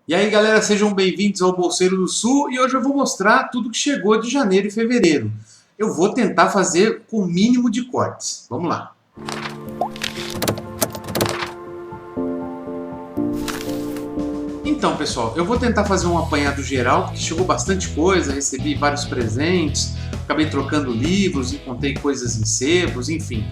E aí galera, sejam bem-vindos ao Bolseiro do Sul e hoje eu vou mostrar tudo que chegou de janeiro e fevereiro. Eu vou tentar fazer com o mínimo de cortes. Vamos lá. Então pessoal, eu vou tentar fazer um apanhado geral, porque chegou bastante coisa, recebi vários presentes, acabei trocando livros, encontrei coisas em sebos, enfim.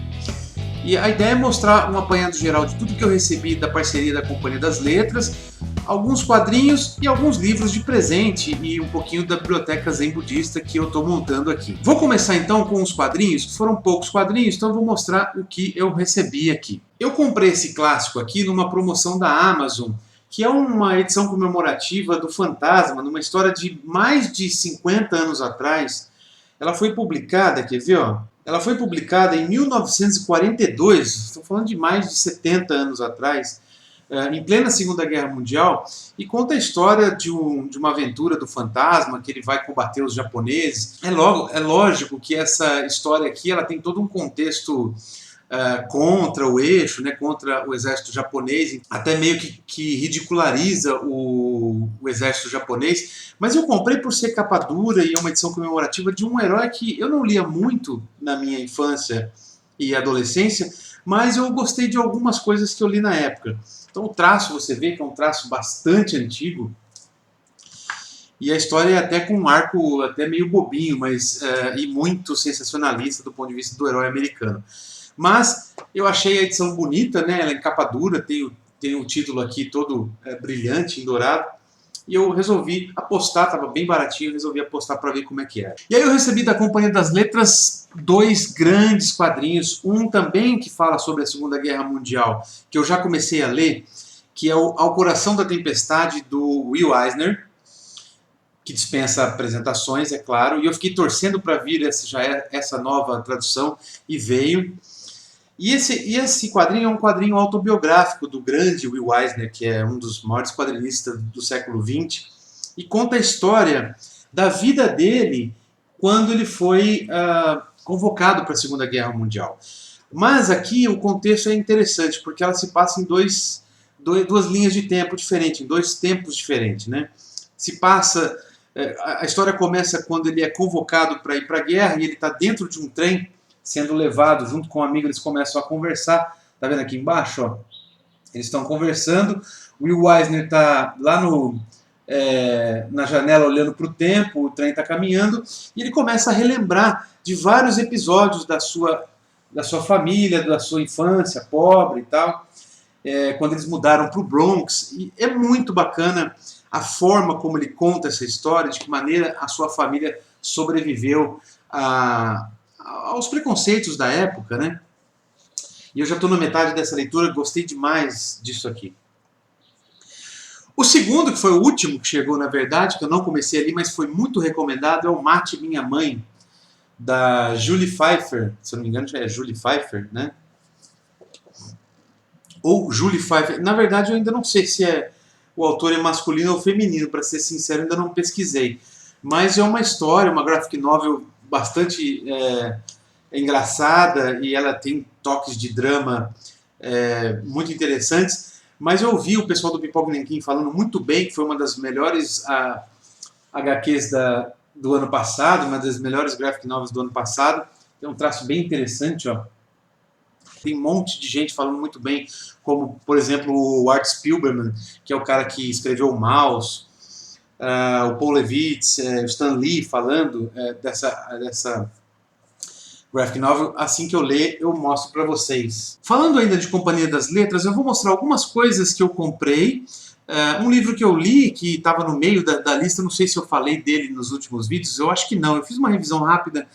E a ideia é mostrar um apanhado geral de tudo que eu recebi da parceria da Companhia das Letras, alguns quadrinhos e alguns livros de presente e um pouquinho da biblioteca Zen Budista que eu estou montando aqui. Vou começar então com os quadrinhos, foram poucos quadrinhos, então eu vou mostrar o que eu recebi aqui. Eu comprei esse clássico aqui numa promoção da Amazon, que é uma edição comemorativa do Fantasma, numa história de mais de 50 anos atrás. Ela foi publicada, quer ver, ó? Ela foi publicada em 1942, estou falando de mais de 70 anos atrás, em plena Segunda Guerra Mundial, e conta a história de uma aventura do fantasma, que ele vai combater os japoneses. É lógico que essa história aqui ela tem todo um contexto contra o eixo, né, contra o exército japonês, até meio que ridiculariza o exército japonês, mas eu comprei por ser capa dura e é uma edição comemorativa de um herói que eu não lia muito na minha infância e adolescência, mas eu gostei de algumas coisas que eu li na época. Então o traço, você vê que é um traço bastante antigo, e a história é até com um arco até meio bobinho, mas e muito sensacionalista do ponto de vista do herói americano. Mas eu achei a edição bonita, né? Ela é em capa dura, tem o título aqui todo brilhante, em dourado. E eu resolvi apostar, estava bem baratinho, resolvi apostar para ver como é que era. E aí eu recebi da Companhia das Letras dois grandes quadrinhos, um também que fala sobre a Segunda Guerra Mundial, que eu já comecei a ler, que é o Ao Coração da Tempestade, do Will Eisner, que dispensa apresentações, é claro, e eu fiquei torcendo para vir essa nova tradução, e veio. E esse quadrinho é um quadrinho autobiográfico do grande Will Eisner, que é um dos maiores quadrinistas do século XX, e conta a história da vida dele quando ele foi convocado para a Segunda Guerra Mundial. Mas aqui o contexto é interessante, porque ela se passa em duas linhas de tempo diferentes, em dois tempos diferentes, né? Se passa... A história começa quando ele é convocado para ir para a guerra e ele está dentro de um trem, sendo levado junto com um amigo, eles começam a conversar. Tá vendo aqui embaixo? Ó? Eles estão conversando. O Will Eisner está lá na janela olhando para o tempo, o trem está caminhando, e ele começa a relembrar de vários episódios da sua família, da sua infância pobre e tal, quando eles mudaram para o Bronx. E é muito bacana a forma como ele conta essa história, de que maneira a sua família sobreviveu aos preconceitos da época, né? E eu já estou na metade dessa leitura, gostei demais disso aqui. O segundo, que foi o último que chegou, na verdade, que eu não comecei ali, mas foi muito recomendado, é o Mate Minha Mãe, da Julie Pfeiffer. Se eu não me engano, é Julie Pfeiffer, né? Ou Julie Pfeiffer. Na verdade, eu ainda não sei se o autor é masculino ou feminino, para ser sincero, ainda não pesquisei. Mas é uma história, uma graphic novel bastante engraçada, e ela tem toques de drama muito interessantes. Mas eu ouvi o pessoal do Pipoca Nanquim falando muito bem, que foi uma das melhores HQs do ano passado, uma das melhores graphic novels do ano passado. Tem um traço bem interessante, ó. Tem um monte de gente falando muito bem, como, por exemplo, o Art Spiegelman, que é o cara que escreveu o Mouse, o Paul Levitz, o Stan Lee falando dessa graphic novel. Assim que eu ler, eu mostro para vocês. Falando ainda de Companhia das Letras, eu vou mostrar algumas coisas que eu comprei. Um livro que eu li, que estava no meio da lista, não sei se eu falei dele nos últimos vídeos, eu acho que não, eu fiz uma revisão rápida,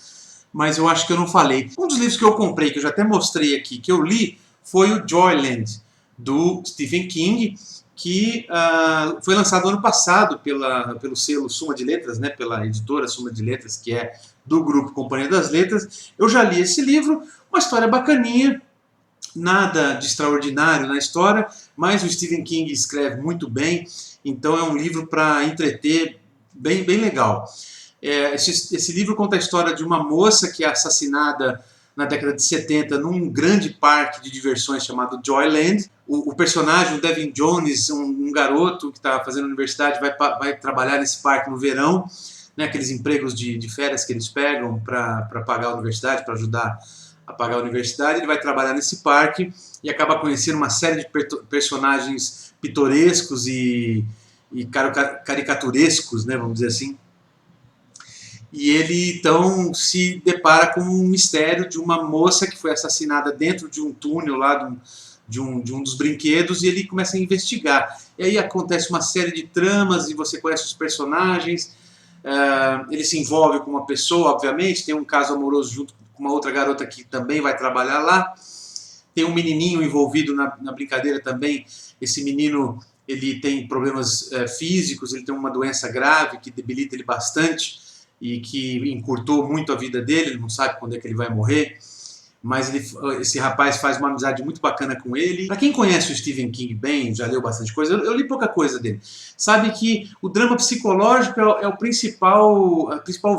mas eu acho que eu não falei. Um dos livros que eu comprei, que eu já até mostrei aqui, que eu li, foi o Joyland, do Stephen King, que foi lançado ano passado pelo selo Suma de Letras, né, pela editora Suma de Letras, que é do grupo Companhia das Letras. Eu já li esse livro, uma história bacaninha, nada de extraordinário na história, mas o Stephen King escreve muito bem, então é um livro para entreter, bem legal. Esse livro conta a história de uma moça que é assassinada na década de 70 num grande parque de diversões chamado Joyland. o personagem, o Devin Jones, um garoto que está fazendo universidade, vai trabalhar nesse parque no verão, né, aqueles empregos de férias que eles pegam para pagar a universidade, para ajudar a pagar a universidade. Ele vai trabalhar nesse parque e acaba conhecendo uma série de personagens pitorescos e caricaturescos, né, vamos dizer assim. E ele então se depara com um mistério de uma moça que foi assassinada dentro de um túnel lá de um dos brinquedos, e ele começa a investigar. E aí acontece uma série de tramas e você conhece os personagens. Ele se envolve com uma pessoa, obviamente, tem um caso amoroso junto com uma outra garota que também vai trabalhar lá. Tem um menininho envolvido na brincadeira também. Esse menino, ele tem problemas físicos, ele tem uma doença grave que debilita ele bastante e que encurtou muito a vida dele. Ele não sabe quando é que ele vai morrer, mas esse rapaz faz uma amizade muito bacana com ele. Para quem conhece o Stephen King bem, já leu bastante coisa, eu li pouca coisa dele, sabe que o drama psicológico é a principal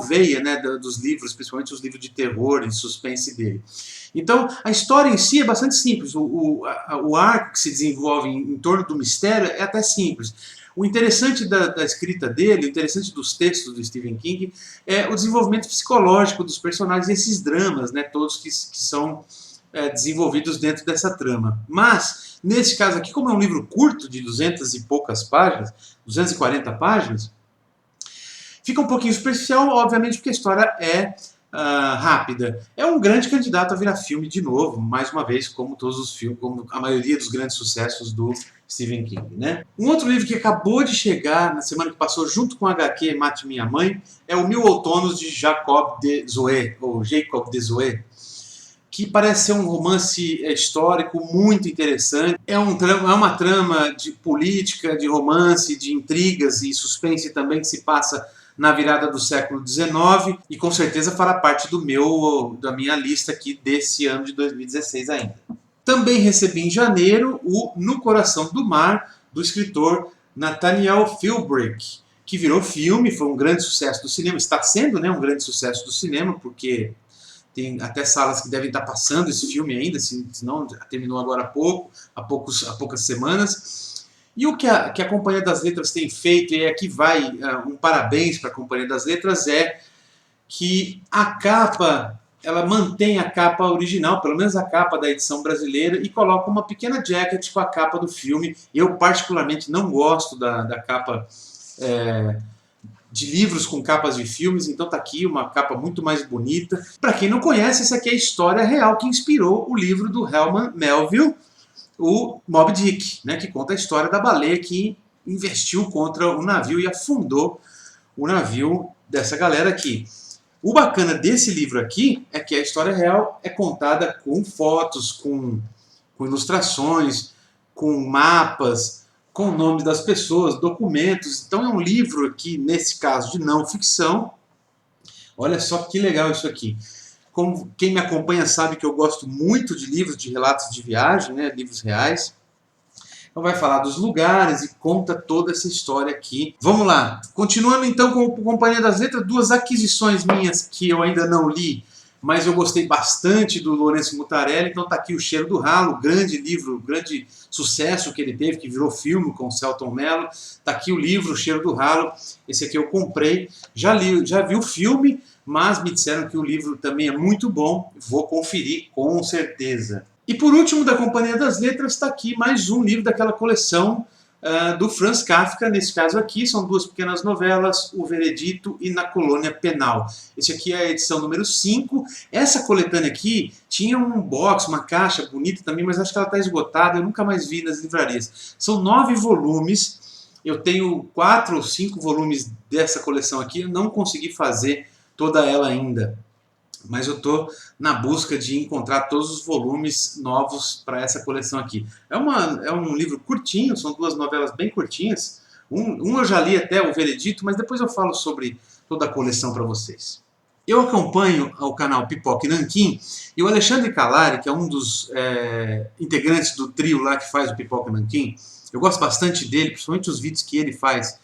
veia, né, dos livros, principalmente os livros de terror e suspense dele. Então, a história em si é bastante simples, o arco que se desenvolve em torno do mistério é até simples. O interessante da escrita dele, o interessante dos textos do Stephen King é o desenvolvimento psicológico dos personagens, esses dramas, né, todos que são desenvolvidos dentro dessa trama. Mas, nesse caso aqui, como é um livro curto, de 200 e poucas páginas, 240 páginas, fica um pouquinho superficial, obviamente, porque a história é rápida. É um grande candidato a virar filme de novo, mais uma vez, como todos os filmes, como a maioria dos grandes sucessos do Stephen King, né? Um outro livro que acabou de chegar na semana que passou, junto com o HQ Mate Minha Mãe, é o Mil Outonos de Jacob de Zoé, ou Jacob de Zoé, que parece ser um romance histórico muito interessante. É uma trama de política, de romance, de intrigas e suspense também, que se passa na virada do século XIX, e com certeza fará parte da minha lista aqui desse ano de 2016 ainda. Também recebi em janeiro o No Coração do Mar, do escritor Nathaniel Philbrick, que virou filme, foi um grande sucesso do cinema, está sendo, né, um grande sucesso do cinema, porque tem até salas que devem estar passando esse filme ainda, se não terminou agora há poucas semanas. E o que a Companhia das Letras tem feito, e aqui vai um parabéns para a Companhia das Letras, é que a capa, ela mantém a capa original, pelo menos a capa da edição brasileira, e coloca uma pequena jacket com a capa do filme. Eu particularmente não gosto da capa de livros com capas de filmes, então tá aqui uma capa muito mais bonita. Para quem não conhece, essa aqui é a história real que inspirou o livro do Herman Melville, o Moby Dick, né, que conta a história da baleia que investiu contra o navio e afundou o navio dessa galera aqui. O bacana desse livro aqui é que a história real é contada com fotos, com ilustrações, com mapas, com o nome das pessoas, documentos. Então é um livro aqui, nesse caso, de não ficção. Olha só que legal isso aqui. Como quem me acompanha sabe que eu gosto muito de livros de relatos de viagem, né, livros reais. Então vai falar dos lugares e conta toda essa história aqui. Vamos lá. Continuando então com a Companhia das Letras, duas aquisições minhas que eu ainda não li, mas eu gostei bastante do Lourenço Mutarelli. Então tá aqui O Cheiro do Ralo, grande livro, grande sucesso que ele teve, que virou filme com o Selton Mello. Tá aqui o livro O Cheiro do Ralo. Esse aqui eu comprei, já vi o filme, mas me disseram que o livro também é muito bom. Vou conferir com certeza. E por último, da Companhia das Letras, está aqui mais um livro daquela coleção do Franz Kafka. Nesse caso aqui, são duas pequenas novelas, O Veredito e Na Colônia Penal. Esse aqui é a edição número 5. Essa coletânea aqui tinha um box, uma caixa bonita também, mas acho que ela está esgotada, eu nunca mais vi nas livrarias. São 9 volumes, eu tenho 4 ou 5 volumes dessa coleção aqui, eu não consegui fazer toda ela ainda, mas eu estou na busca de encontrar todos os volumes novos para essa coleção aqui. É um livro curtinho, são duas novelas bem curtinhas. Um eu já li até, O Veredito, mas depois eu falo sobre toda a coleção para vocês. Eu acompanho o canal Pipoca e Nanquim, e o Alexandre Calari, que é um dos integrantes do trio lá que faz o Pipoca e Nanquim, eu gosto bastante dele, principalmente os vídeos que ele faz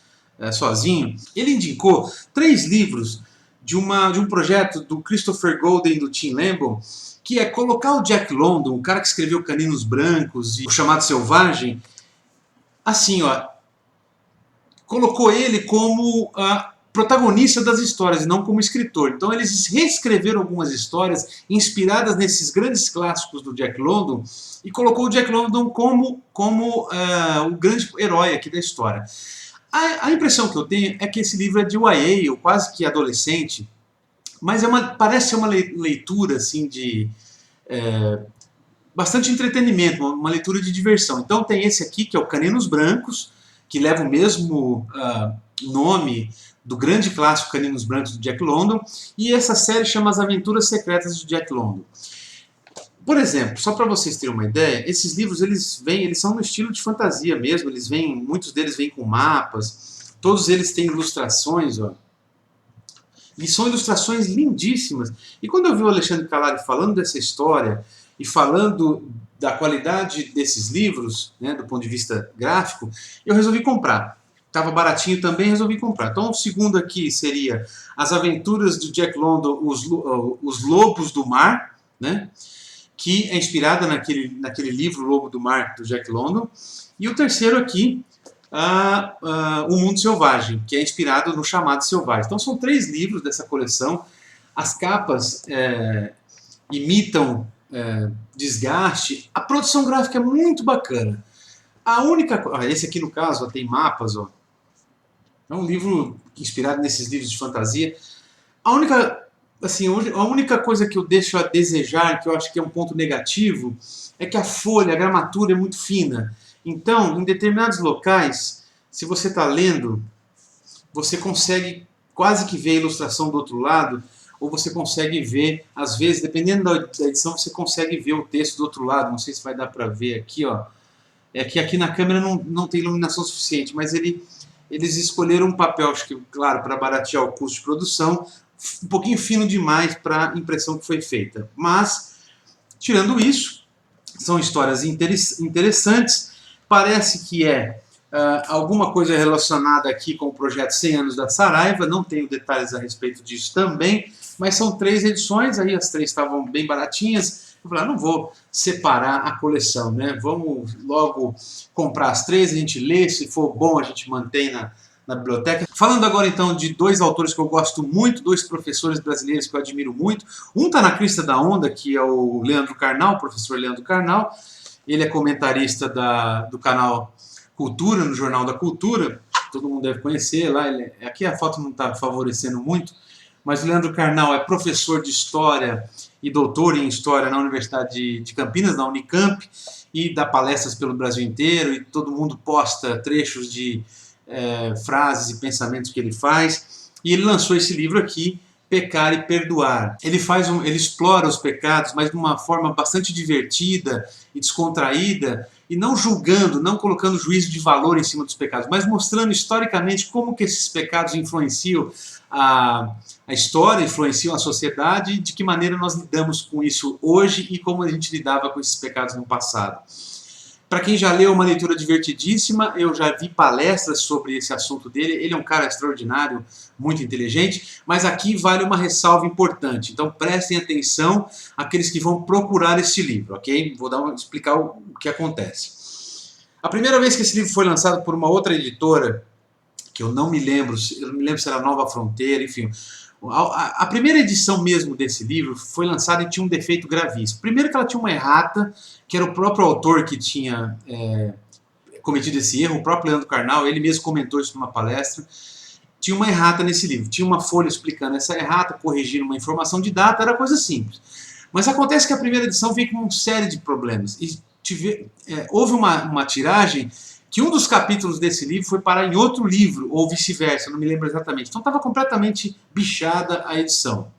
sozinho. Ele indicou 3 livros de um projeto do Christopher Golden e do Tim Lambo, que é colocar o Jack London, o cara que escreveu Caninos Brancos e O Chamado Selvagem, assim, ó, colocou ele como protagonista das histórias, e não como escritor. Então eles reescreveram algumas histórias inspiradas nesses grandes clássicos do Jack London e colocou o Jack London como o grande herói aqui da história. A impressão que eu tenho é que esse livro é de YA, ou quase que adolescente, mas parece ser uma leitura assim, de bastante entretenimento, uma leitura de diversão. Então tem esse aqui, que é o Caninos Brancos, que leva o mesmo nome do grande clássico Caninos Brancos do Jack London, e essa série chama As Aventuras Secretas de Jack London. Por exemplo, só para vocês terem uma ideia, esses livros eles são no estilo de fantasia mesmo, muitos deles vêm com mapas, todos eles têm ilustrações, ó, e são ilustrações lindíssimas. E quando eu vi o Alexandre Calari falando dessa história e falando da qualidade desses livros, né, do ponto de vista gráfico, eu resolvi comprar. Estava baratinho também, resolvi comprar. Então o segundo aqui seria As Aventuras de Jack London, Os Lobos do Mar, né, que é inspirada naquele livro Lobo do Mar, do Jack London. E o terceiro aqui, O Mundo Selvagem, que é inspirado no Chamado Selvagem. Então são 3 livros dessa coleção. As capas imitam desgaste. A produção gráfica é muito bacana. Esse aqui no caso tem mapas, ó. É um livro inspirado nesses livros de fantasia. A única coisa que eu deixo a desejar, que eu acho que é um ponto negativo, é que a folha, a gramatura é muito fina. Então, em determinados locais, se você está lendo, você consegue quase que ver a ilustração do outro lado, ou você consegue ver, às vezes, dependendo da edição, você consegue ver o texto do outro lado. Não sei se vai dar para ver aqui, ó. É que aqui na câmera não tem iluminação suficiente, mas eles escolheram um papel, acho que, claro, para baratear o custo de produção, um pouquinho fino demais para a impressão que foi feita. Mas, tirando isso, são histórias interessantes. Parece que alguma coisa relacionada aqui com o projeto 100 anos da Saraiva, não tenho detalhes a respeito disso também, mas são 3 edições, aí as 3 estavam bem baratinhas. Eu falei, não vou separar a coleção, né? Vamos logo comprar as 3, a gente lê, se for bom a gente mantém na biblioteca. Falando agora então de 2 autores que eu gosto muito, 2 professores brasileiros que eu admiro muito. Um está na crista da onda, que é o Leandro Carnal, o professor Leandro Carnal. Ele é comentarista do canal Cultura, no Jornal da Cultura. Todo mundo deve conhecer lá. Aqui a foto não está favorecendo muito, mas o Leandro Carnal é professor de História e doutor em História na Universidade de Campinas, na Unicamp, e dá palestras pelo Brasil inteiro, e todo mundo posta trechos de frases e pensamentos que ele faz. E ele lançou esse livro aqui, Pecar e Perdoar. Ele explora os pecados, mas de uma forma bastante divertida e descontraída, e não julgando, não colocando juízo de valor em cima dos pecados, mas mostrando historicamente como que esses pecados influenciam a história, influenciam a sociedade, e de que maneira nós lidamos com isso hoje e como a gente lidava com esses pecados no passado. Para quem já leu, uma leitura divertidíssima. Eu já vi palestras sobre esse assunto dele. Ele é um cara extraordinário, muito inteligente, mas aqui vale uma ressalva importante. Então prestem atenção àqueles que vão procurar esse livro, ok? Vou explicar o que acontece. A primeira vez que esse livro foi lançado por uma outra editora, que eu não me lembro se era Nova Fronteira, enfim. A primeira edição mesmo desse livro foi lançada e tinha um defeito gravíssimo. Primeiro que ela tinha uma errata, que era o próprio autor que tinha cometido esse erro, o próprio Leandro Carnal, ele mesmo comentou isso numa palestra. Tinha uma errata nesse livro, tinha uma folha explicando essa errata, corrigindo uma informação de data, era coisa simples. Mas acontece que a primeira edição veio com uma série de problemas. E houve uma tiragem que um dos capítulos desse livro foi parar em outro livro, ou vice-versa, não me lembro exatamente. Então estava completamente bichada a edição.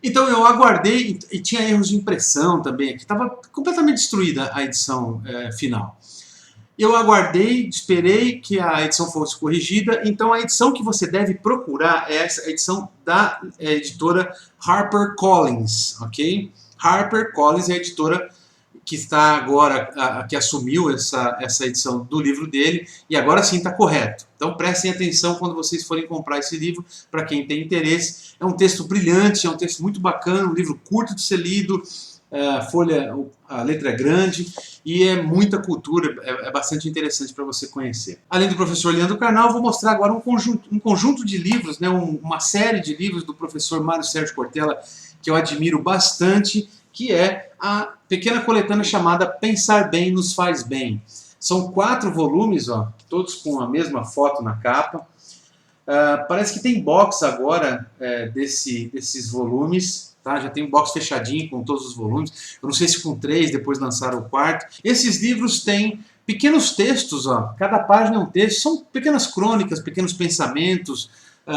Então eu aguardei, e tinha erros de impressão também aqui, estava completamente destruída a edição final. Eu aguardei, esperei que a edição fosse corrigida, então a edição que você deve procurar é essa edição da editora HarperCollins, ok? HarperCollins é a editora que está agora, que assumiu essa edição do livro dele, e agora sim está correto. Então prestem atenção quando vocês forem comprar esse livro, para quem tem interesse. É um texto brilhante, é um texto muito bacana, um livro curto de ser lido, a letra é grande e é muita cultura, é bastante interessante para você conhecer. Além do professor Leandro Carnal, vou mostrar agora um conjunto de livros, né, uma série de livros do professor Mário Sérgio Cortella, que eu admiro bastante, que é a pequena coletânea chamada Pensar Bem Nos Faz Bem. São 4 volumes, ó, todos com a mesma foto na capa. Parece que tem box agora desses volumes, tá? Já tem um box fechadinho com todos os volumes. Eu não sei se com 3, depois lançaram o 4º. Esses livros têm pequenos textos, ó, cada página é um texto, são pequenas crônicas, pequenos pensamentos,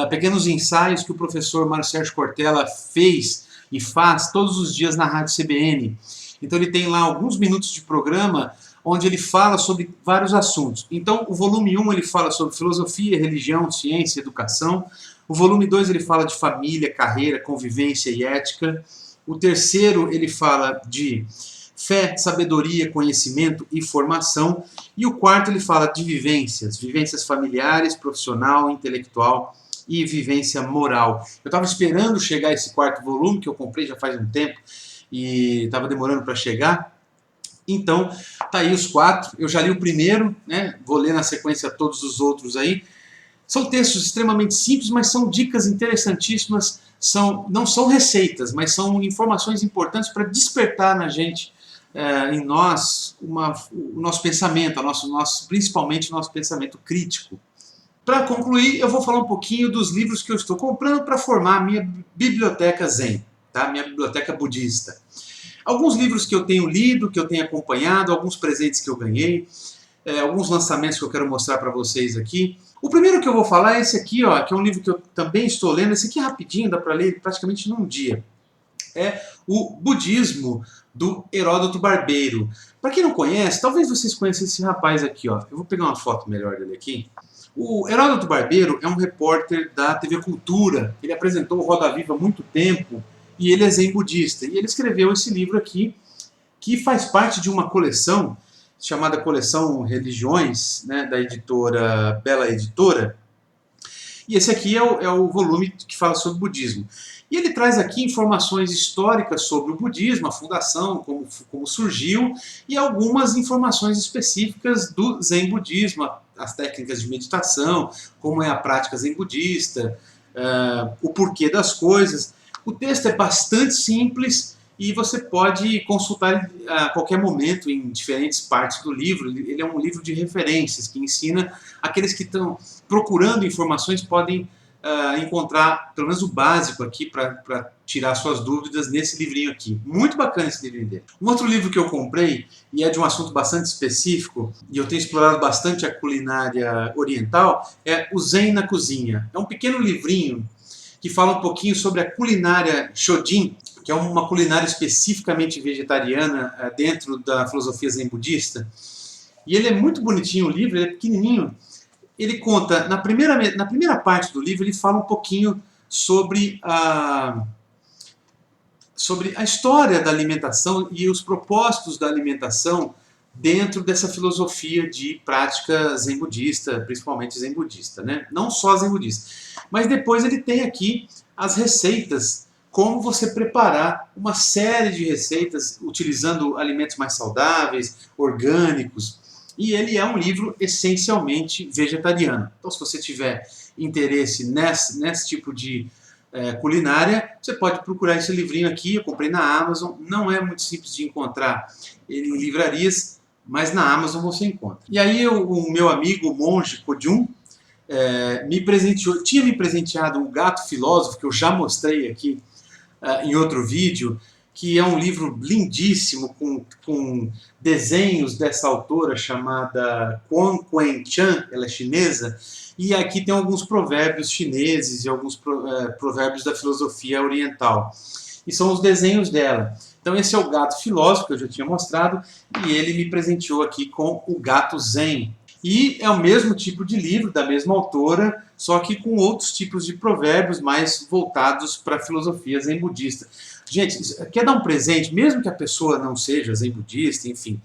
pequenos ensaios que o professor Mário Sérgio Cortella fez e faz todos os dias na Rádio CBN. Então ele tem lá alguns minutos de programa onde ele fala sobre vários assuntos. Então o volume 1 ele fala sobre filosofia, religião, ciência, educação. O volume 2 ele fala de família, carreira, convivência e ética. O terceiro ele fala de fé, sabedoria, conhecimento e formação. E o quarto ele fala de vivências familiares, profissional, intelectual e vivência moral. Eu estava esperando chegar esse 4º volume, que eu comprei já faz um tempo, e estava demorando para chegar. Então, tá aí os 4. Eu já li o primeiro, né? Vou ler na sequência todos os outros aí. São textos extremamente simples, mas são dicas interessantíssimas. Não são receitas, mas são informações importantes para despertar na gente, em nós, o nosso pensamento, principalmente o nosso pensamento crítico. Para concluir, eu vou falar um pouquinho dos livros que eu estou comprando para formar a minha biblioteca Zen, tá? Minha biblioteca budista. Alguns livros que eu tenho lido, que eu tenho acompanhado, alguns presentes que eu ganhei, alguns lançamentos que eu quero mostrar para vocês aqui. O primeiro que eu vou falar é esse aqui, ó, que é um livro que eu também estou lendo. Esse aqui é rapidinho, dá para ler praticamente num dia. É o Budismo, do Heródoto Barbeiro. Para quem não conhece, talvez vocês conheçam esse rapaz aqui, ó. Eu vou pegar uma foto melhor dele aqui. O Heródoto Barbeiro é um repórter da TV Cultura. Ele apresentou o Roda Viva há muito tempo e ele é zen budista. E ele escreveu esse livro aqui, que faz parte de uma coleção chamada Coleção Religiões, né, da editora Bela Editora. E esse aqui é o volume que fala sobre budismo. E ele traz aqui informações históricas sobre o budismo, a fundação, como surgiu, e algumas informações específicas do zen budismo, as técnicas de meditação, como é a prática zen budista, o porquê das coisas. O texto é bastante simples e você pode consultar a qualquer momento em diferentes partes do livro. Ele é um livro de referências que ensina aqueles que estão procurando informações podem encontrar pelo menos o básico aqui para tirar suas dúvidas nesse livrinho aqui. Muito bacana esse livrinho dele. Um outro livro que eu comprei, e é de um assunto bastante específico, e eu tenho explorado bastante a culinária oriental, é o Zen na Cozinha. É um pequeno livrinho que fala um pouquinho sobre a culinária Shojin, que é uma culinária especificamente vegetariana dentro da filosofia zen budista. E ele é muito bonitinho o livro, ele é pequenininho. Ele conta, na primeira parte do livro, ele fala um pouquinho sobre a história da alimentação e os propósitos da alimentação dentro dessa filosofia de prática zen budista, principalmente zen budista, né? Não só zen budista. Mas depois ele tem aqui as receitas, como você preparar uma série de receitas utilizando alimentos mais saudáveis, orgânicos. E ele é um livro essencialmente vegetariano. Então, se você tiver interesse nesse tipo de culinária, você pode procurar esse livrinho aqui. Eu comprei na Amazon. Não é muito simples de encontrar ele em livrarias, mas na Amazon você encontra. E aí o meu amigo, o monge Kojun, tinha me presenteado o Gato Filósofo, que eu já mostrei aqui em outro vídeo, que é um livro lindíssimo, com desenhos dessa autora chamada Kwon Kuen-chan, ela é chinesa, e aqui tem alguns provérbios chineses e alguns provérbios da filosofia oriental. E são os desenhos dela. Então esse é o Gato Filósofo, que eu já tinha mostrado, e ele me presenteou aqui com o Gato Zen. E é o mesmo tipo de livro, da mesma autora, só que com outros tipos de provérbios mais voltados para a filosofia zen budista. Gente, quer dar um presente, mesmo que a pessoa não seja zen budista, enfim.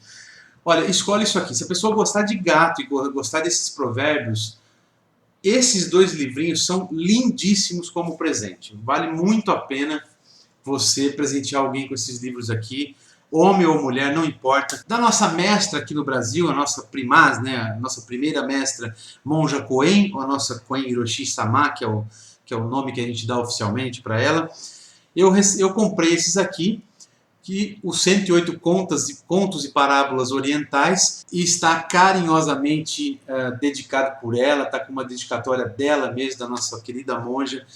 Olha, escolhe isso aqui. Se a pessoa gostar de gato e gostar desses provérbios, esses 2 livrinhos são lindíssimos como presente. Vale muito a pena você presentear alguém com esses livros aqui, homem ou mulher, não importa. Da nossa mestra aqui no Brasil, a nossa primaz, né, a nossa primeira mestra, Monja Koen, ou a nossa Koen Hiroshi Sama, que é o nome que a gente dá oficialmente para ela, eu comprei esses aqui, que os 108 contos e parábolas orientais, e está carinhosamente dedicado por ela, está com uma dedicatória dela mesmo, da nossa querida monja.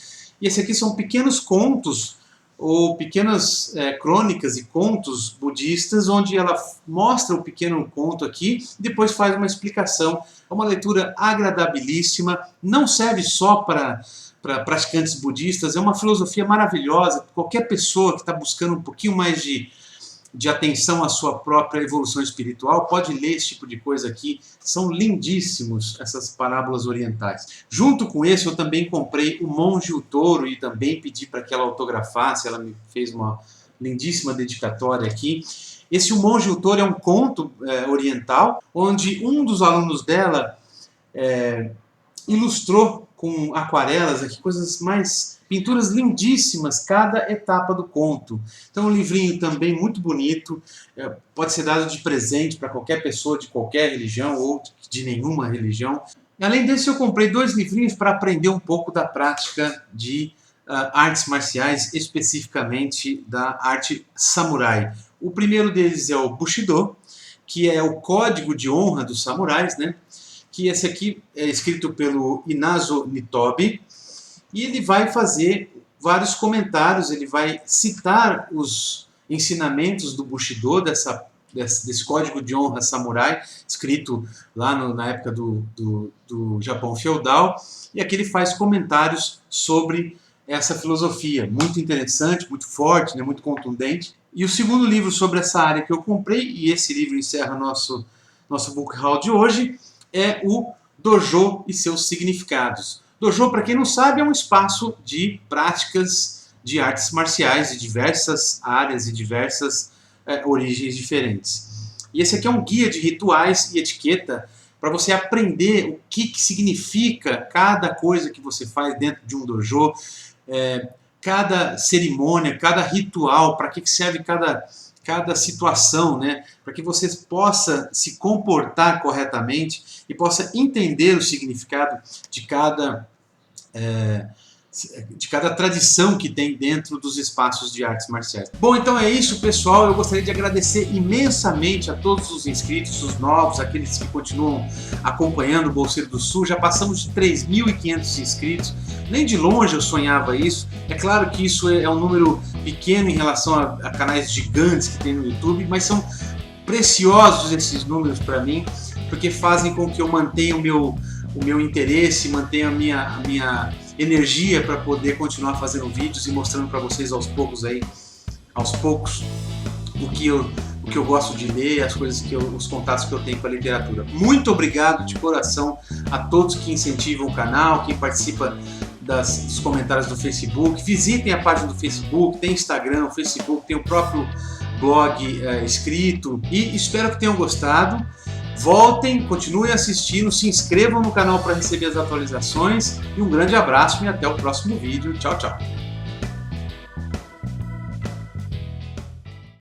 E esse aqui são pequenos contos, ou pequenas crônicas e contos budistas, onde ela mostra o pequeno conto aqui, e depois faz uma explicação. É uma leitura agradabilíssima, não serve só para praticantes budistas, é uma filosofia maravilhosa. Qualquer pessoa que está buscando um pouquinho mais de atenção à sua própria evolução espiritual pode ler esse tipo de coisa aqui. São lindíssimos essas parábolas orientais. Junto com esse eu também comprei o Monge o Touro e também pedi para que ela autografasse, ela me fez uma lindíssima dedicatória aqui. Esse O Monge o Touro é um conto oriental, onde um dos alunos dela ilustrou com aquarelas aqui, pinturas lindíssimas, cada etapa do conto. Então um livrinho também muito bonito, pode ser dado de presente para qualquer pessoa de qualquer religião ou de nenhuma religião. Além desse, eu comprei 2 livrinhos para aprender um pouco da prática de artes marciais, especificamente da arte samurai. O primeiro deles é o Bushido, que é o código de honra dos samurais, né? Que esse aqui é escrito pelo Inazo Nitobi, e ele vai fazer vários comentários, ele vai citar os ensinamentos do Bushido, desse código de honra samurai, escrito lá na época do Japão feudal, e aqui ele faz comentários sobre essa filosofia, muito interessante, muito forte, né, muito contundente. E o segundo livro sobre essa área que eu comprei, e esse livro encerra nosso book haul de hoje, é o Dojo e seus significados. Dojo, para quem não sabe, é um espaço de práticas de artes marciais de diversas áreas e diversas origens diferentes. E esse aqui é um guia de rituais e etiqueta para você aprender o que significa cada coisa que você faz dentro de um dojo, cada cerimônia, cada ritual, para que serve cada situação, né? Para que você possa se comportar corretamente e possa entender o significado de cada tradição que tem dentro dos espaços de artes marciais. Bom, então é isso, pessoal. Eu gostaria de agradecer imensamente a todos os inscritos, os novos, aqueles que continuam acompanhando o Bolseiro do Sul. Já passamos de 3.500 inscritos. Nem de longe eu sonhava isso. É claro que isso é um número pequeno em relação a canais gigantes que tem no YouTube, mas são preciosos esses números para mim, porque fazem com que eu mantenha o meu interesse, mantenha a minha energia para poder continuar fazendo vídeos e mostrando para vocês aos poucos o que eu gosto de ler, os contatos que eu tenho com a literatura. Muito obrigado de coração a todos que incentivam o canal, quem participa dos comentários do Facebook. Visitem a página do Facebook, tem Instagram, o Facebook, tem o próprio blog escrito, e espero que tenham gostado. Voltem, continuem assistindo, se inscrevam no canal para receber as atualizações, e um grande abraço e até o próximo vídeo. Tchau, tchau!